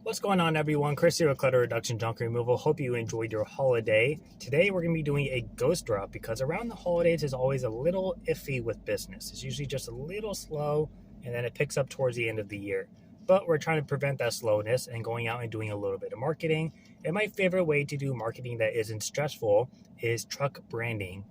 What's going on, everyone? Chris here with Clutter Reduction Junk Removal. Hope you enjoyed your holiday. Today we're going to be doing a ghost drop because around the holidays is always a little iffy with business. It's usually just a little slow and then it picks up towards the end of the year. But we're trying to prevent that slowness and going out and doing a little bit of marketing. And my favorite way to do marketing that isn't stressful is truck branding.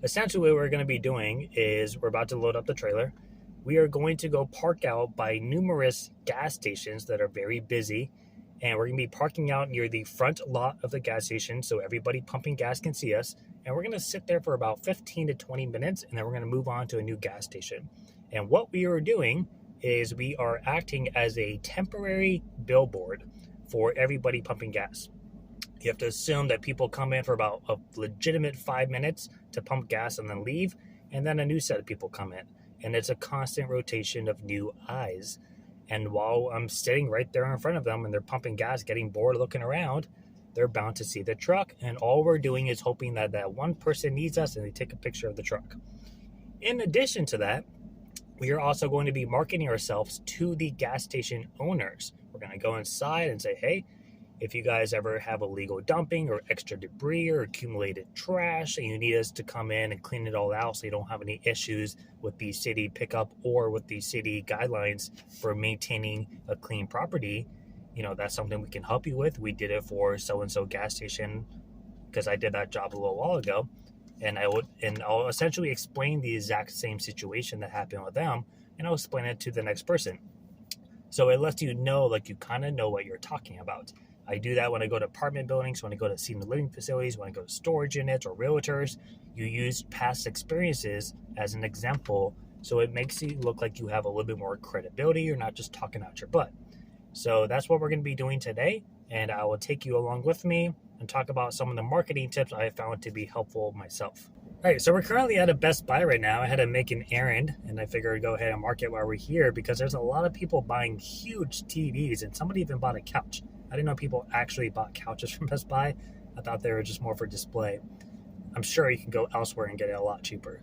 Essentially, what we're going to be doing is we're about to load up the trailer. We are going to go park out by numerous gas stations that are very busy, and we're going to be parking out near the front lot of the gas station so everybody pumping gas can see us. And we're going to sit there for about 15 to 20 minutes, and then we're going to move on to a new gas station. And what we are doing is we are acting as a temporary billboard for everybody pumping gas. You have to assume that people come in for about a legitimate 5 minutes to pump gas and then leave, and then a new set of people come in. And it's a constant rotation of new eyes. And while I'm sitting right there in front of them and they're pumping gas, getting bored looking around, they're bound to see the truck. And all we're doing is hoping that that one person needs us and they take a picture of the truck. In addition to that, we are also going to be marketing ourselves to the gas station owners. We're going to go inside and say, hey, if you guys ever have illegal dumping or extra debris or accumulated trash and you need us to come in and clean it all out so you don't have any issues with the city pickup or with the city guidelines for maintaining a clean property, that's something we can help you with. We did it for so-and-so gas station because I did that job a little while ago. And I'll essentially explain the exact same situation that happened with them, and I'll explain it to the next person. So it lets you know, like, you kind of know what you're talking about. I do that when I go to apartment buildings, when I go to senior living facilities, when I go to storage units or realtors. You use past experiences as an example, so it makes you look like you have a little bit more credibility. You're not just talking out your butt. So that's what we're going to be doing today, and I will take you along with me and talk about some of the marketing tips I have found to be helpful myself. All right, so we're currently at a Best Buy right now. I had to make an errand, and I figured I'd go ahead and market while we're here because there's a lot of people buying huge TVs, and somebody even bought a couch. I didn't know people actually bought couches from Best Buy. I thought they were just more for display. I'm sure you can go elsewhere and get it a lot cheaper.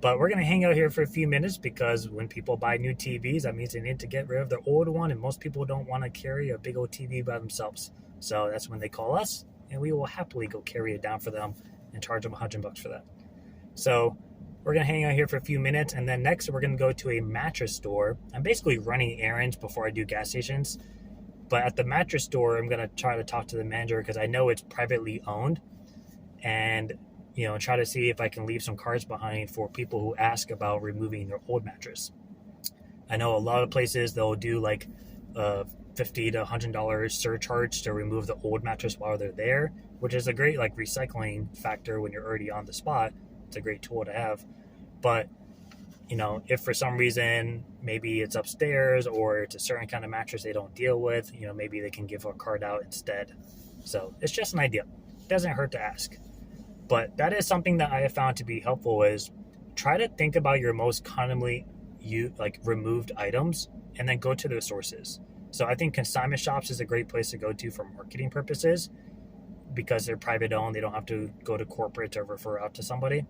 But we're going to hang out here for a few minutes because when people buy new TVs, that means they need to get rid of their old one, and most people don't want to carry a big old TV by themselves. So that's when they call us, and we will happily go carry it down for them and charge them $100 for that. So we're going to hang out here for a few minutes, and then next we're going to go to a mattress store. I'm basically running errands before I do gas stations. But at the mattress store, I'm going to try to talk to the manager because I know it's privately owned, and try to see if I can leave some cards behind for people who ask about removing their old mattress. I know a lot of places they'll do like a $50 to $100 surcharge to remove the old mattress while they're there, which is a great recycling factor when you're already on the spot. It's a great tool to have. But if for some reason maybe it's upstairs or it's a certain kind of mattress they don't deal with, maybe they can give a card out instead. So it's just an idea. It doesn't hurt to ask. But that is something that I have found to be helpful is try to think about your most commonly removed items and then go to those sources. So I think consignment shops is a great place to go to for marketing purposes because they're private owned. They don't have to go to corporate to refer out to somebody.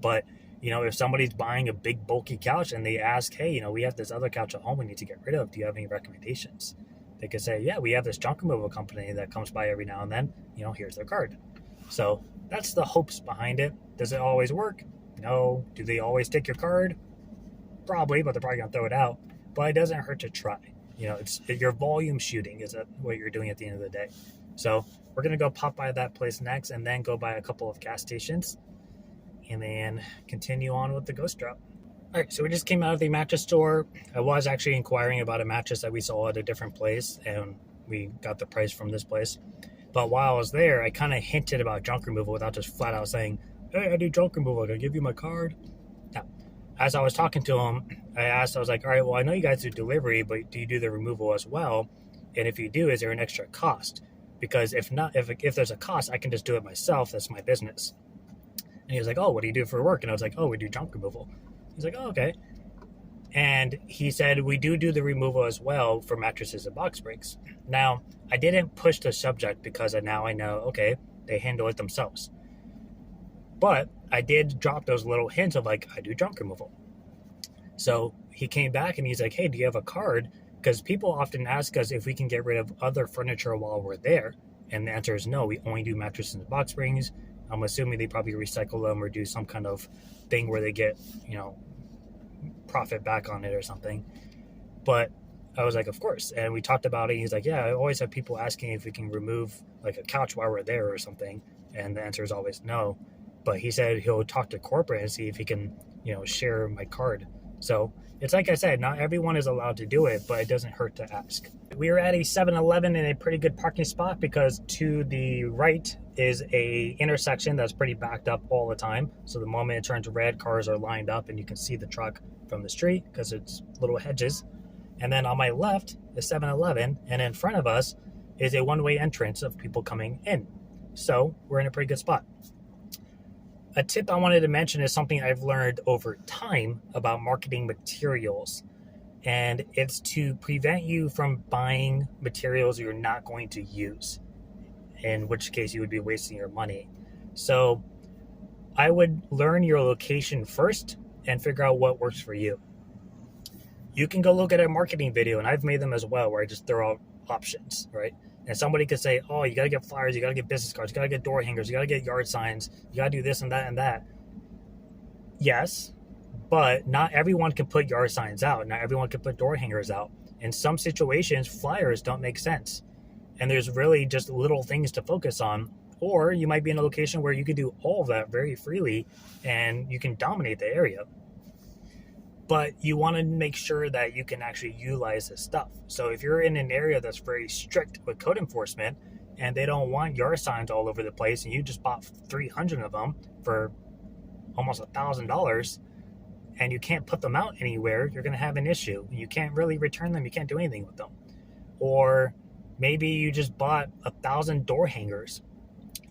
But if somebody's buying a big bulky couch and they ask, hey, we have this other couch at home we need to get rid of. Do you have any recommendations? They could say, yeah, we have this junk removal company that comes by every now and then. Here's their card. So that's the hopes behind it. Does it always work? No. Do they always take your card? Probably, but they're probably going to throw it out. But it doesn't hurt to try. It's your volume shooting is what you're doing at the end of the day. So we're going to go pop by that place next and then go by a couple of gas stations and then continue on with the ghost drop. All right, so we just came out of the mattress store. I was actually inquiring about a mattress that we saw at a different place, and we got the price from this place. But while I was there, I kind of hinted about junk removal without just flat out saying, hey, I do junk removal. Can I give you my card? Now, as I was talking to him, I was like, all right, well, I know you guys do delivery, but do you do the removal as well? And if you do, is there an extra cost? Because if not, if there's a cost, I can just do it myself. That's my business. And he was like, oh, what do you do for work? And I was like, oh, we do junk removal. He's like, oh, okay. And he said, we do the removal as well for mattresses and box springs. Now, I didn't push the subject because now I know, okay, they handle it themselves. But I did drop those little hints of I do junk removal. So he came back and he's like, hey, do you have a card Because people often ask us if we can get rid of other furniture while we're there. And the answer is no, we only do mattresses and box springs. I'm assuming they probably recycle them or do some kind of thing where they get, profit back on it or something. But I was like, of course. And we talked about it. He's like, yeah, I always have people asking if we can remove like a couch while we're there or something. And the answer is always no. But he said he'll talk to corporate and see if he can, share my card. So it's like I said, not everyone is allowed to do it, but it doesn't hurt to ask. We were at a 7-Eleven in a pretty good parking spot because to the right is a intersection that's pretty backed up all the time. So the moment it turns red, cars are lined up and you can see the truck from the street because it's little hedges. And then on my left is 7-Eleven, and in front of us is a one-way entrance of people coming in. So we're in a pretty good spot. A tip I wanted to mention is something I've learned over time about marketing materials. And it's to prevent you from buying materials you're not going to use, in which case you would be wasting your money. So I would learn your location first and figure out what works for you. You can go look at a marketing video, and I've made them as well, where I just throw out options, right? And somebody could say, oh, you got to get flyers, you got to get business cards, you got to get door hangers, you got to get yard signs, you got to do this and that and that. Yes, but not everyone can put yard signs out. Not everyone can put door hangers out. In some situations, flyers don't make sense. And there's really just little things to focus on. Or you might be in a location where you could do all of that very freely and you can dominate the area. But you want to make sure that you can actually utilize this stuff. So if you're in an area that's very strict with code enforcement and they don't want yard signs all over the place and you just bought 300 of them for almost $1,000 and you can't put them out anywhere, you're going to have an issue. You can't really return them. You can't do anything with them. Or maybe you just bought 1,000 door hangers.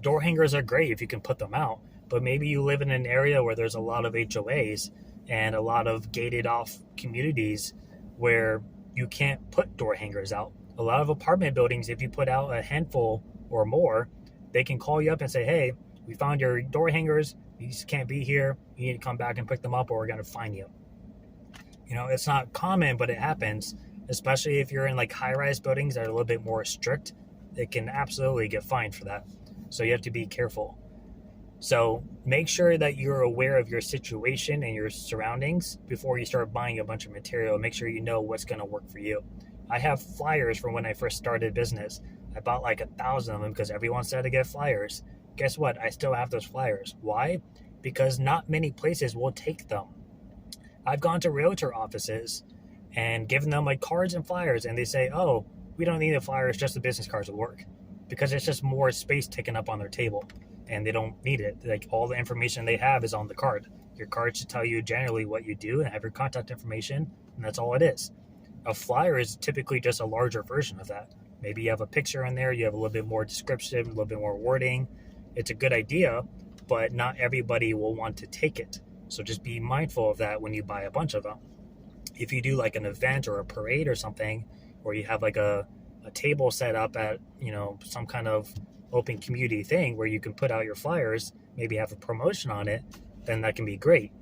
Door hangers are great if you can put them out, but maybe you live in an area where there's a lot of HOAs and a lot of gated off communities where you can't put door hangers out. A lot of apartment buildings, if you put out a handful or more, they can call you up and say, hey, we found your door hangers. You just can't be here. You need to come back and pick them up or we're going to fine you. It's not common, but it happens, especially if you're in like high-rise buildings that are a little bit more strict. It can absolutely get fined for that. So you have to be careful. So make sure that you're aware of your situation and your surroundings before you start buying a bunch of material. Make sure you know what's going to work for you. I have flyers from when I first started business. I bought like 1,000 of them because everyone said to get flyers. Guess what? I still have those flyers. Why? Because not many places will take them. I've gone to realtor offices and given them like cards and flyers, and they say, oh, we don't need the flyers, just the business cards will work. Because it's just more space taken up on their table. And they don't need it. Like all the information they have is on the card. Your card should tell you generally what you do and have your contact information, and that's all it is. A flyer is typically just a larger version of that. Maybe you have a picture in there, you have a little bit more description, a little bit more wording. It's a good idea, but not everybody will want to take it. So just be mindful of that when you buy a bunch of them. If you do like an event or a parade or something, or you have like a table set up at, some kind of open community thing where you can put out your flyers, maybe have a promotion on it, then that can be great.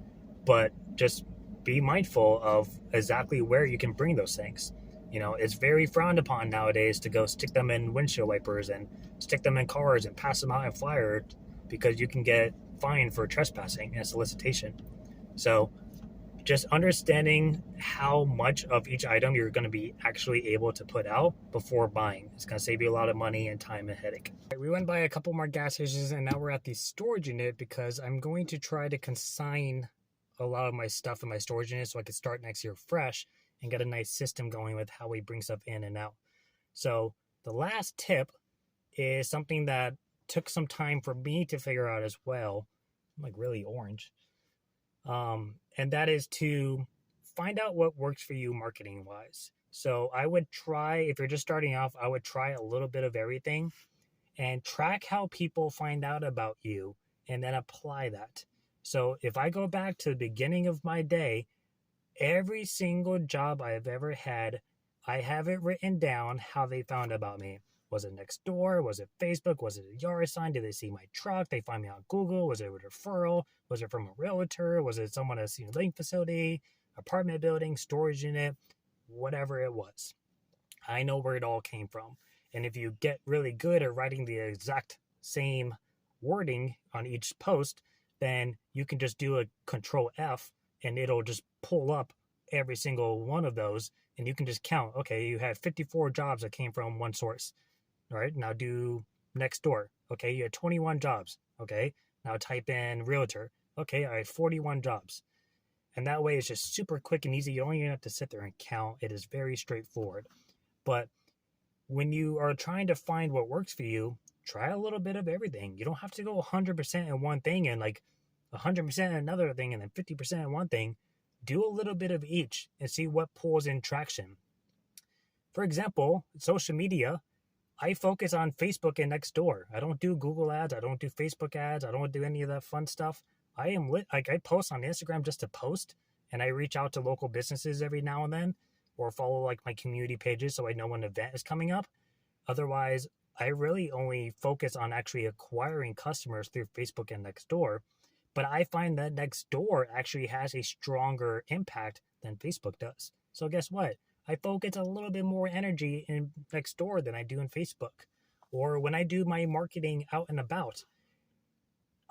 But just be mindful of exactly where you can bring those things. It's very frowned upon nowadays to go stick them in windshield wipers and stick them in cars and pass them out in flyers because you can get fined for trespassing and solicitation. So just understanding how much of each item you're going to be actually able to put out before buying. It's going to save you a lot of money and time and headache. We went by a couple more gas stations and now we're at the storage unit because I'm going to try to consign a lot of my stuff in my storage unit so I can start next year fresh and get a nice system going with how we bring stuff in and out. So the last tip is something that took some time for me to figure out as well. I'm like really orange. And that is to find out what works for you marketing wise. So I would try, if you're just starting off, I would try a little bit of everything and track how people find out about you and then apply that. So if I go back to the beginning of my day, every single job I've ever had, I have it written down how they found about me. Was it next door? Was it Facebook? Was it a yard sign? Did they see my truck? They find me on Google? Was it a referral? Was it from a realtor? Was it someone at a senior living facility, apartment building, storage unit, whatever it was? I know where it all came from. And if you get really good at writing the exact same wording on each post, then you can just do a control F and it'll just pull up every single one of those, and you can just count, okay, you had 54 jobs that came from one source. All right, now do next door. Okay, you had 21 jobs. Okay, now type in realtor. Okay, I had 41 jobs. And that way it's just super quick and easy. You don't even have to sit there and count. It is very straightforward. But when you are trying to find what works for you, try a little bit of everything. You don't have to go 100% in one thing and like 100% in another thing and then 50% in one thing. Do a little bit of each and see what pulls in traction. For example, social media, I focus on Facebook and Nextdoor. I don't do Google ads. I don't do Facebook ads. I don't do any of that fun stuff. I post on Instagram just to post, and I reach out to local businesses every now and then, or follow like my community pages so I know when an event is coming up. Otherwise, I really only focus on actually acquiring customers through Facebook and Nextdoor. But I find that Nextdoor actually has a stronger impact than Facebook does. So guess what? I focus a little bit more energy in Nextdoor than I do in Facebook. Or when I do my marketing out and about,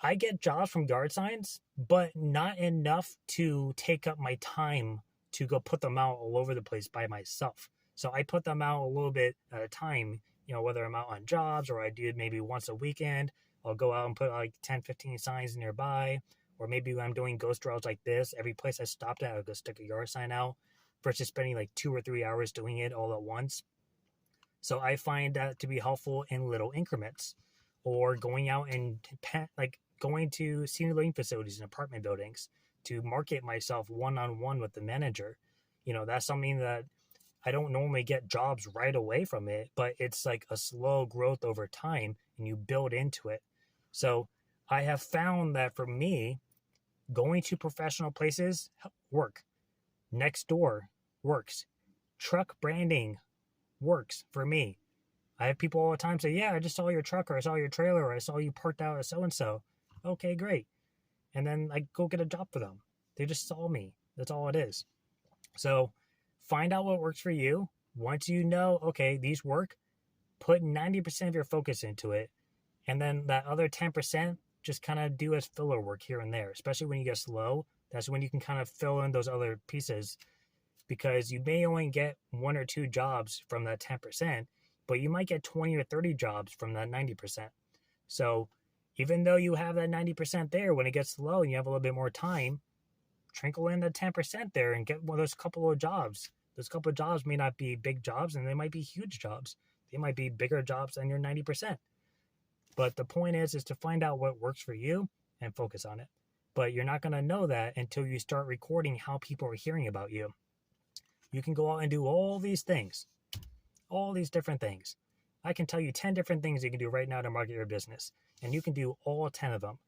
I get jobs from yard signs, but not enough to take up my time to go put them out all over the place by myself. So I put them out a little bit at a time, whether I'm out on jobs or I do it maybe once a weekend. I'll go out and put like 10, 15 signs nearby. Or maybe when I'm doing ghost routes like this, every place I stopped at, I'll go stick a yard sign out versus spending like 2 or 3 hours doing it all at once. So I find that to be helpful in little increments. Or going out and going to senior living facilities and apartment buildings to market myself one-on-one with the manager. That's something that I don't normally get jobs right away from it, but it's like a slow growth over time and you build into it. So I have found that for me, going to professional places work. Nextdoor works. Truck branding works for me. I have people all the time say, yeah, I just saw your truck, or I saw your trailer, or I saw you parked out at so-and-so. Okay, great. And then I go get a job for them. They just saw me. That's all it is. So find out what works for you. Once you know, okay, these work, put 90% of your focus into it. And then that other 10%, just kind of do as filler work here and there, especially when you get slow. That's when you can kind of fill in those other pieces, because you may only get 1 or 2 jobs from that 10%, but you might get 20 or 30 jobs from that 90%. So even though you have that 90% there, when it gets slow and you have a little bit more time, trickle in the 10% there and get one of those couple of jobs. Those couple of jobs may not be big jobs, and they might be huge jobs. They might be bigger jobs than your 90%. But the point is to find out what works for you and focus on it. But you're not going to know that until you start recording how people are hearing about you. You can go out and do all these things, all these different things. I can tell you 10 different things you can do right now to market your business, and you can do all 10 of them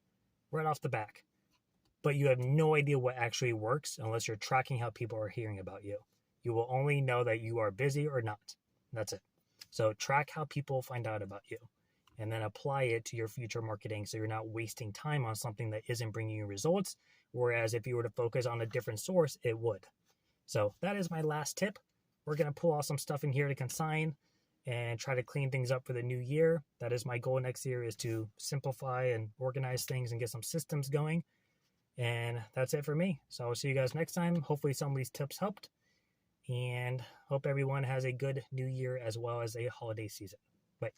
right off the back. But you have no idea what actually works unless you're tracking how people are hearing about you. You will only know that you are busy or not. That's it. So track how people find out about you and then apply it to your future marketing so you're not wasting time on something that isn't bringing you results, whereas if you were to focus on a different source, it would. So that is my last tip. We're going to pull out some stuff in here to consign and try to clean things up for the new year. That is my goal next year, is to simplify and organize things and get some systems going. And that's it for me. So I'll see you guys next time. Hopefully some of these tips helped, and hope everyone has a good new year as well as a holiday season. Bye.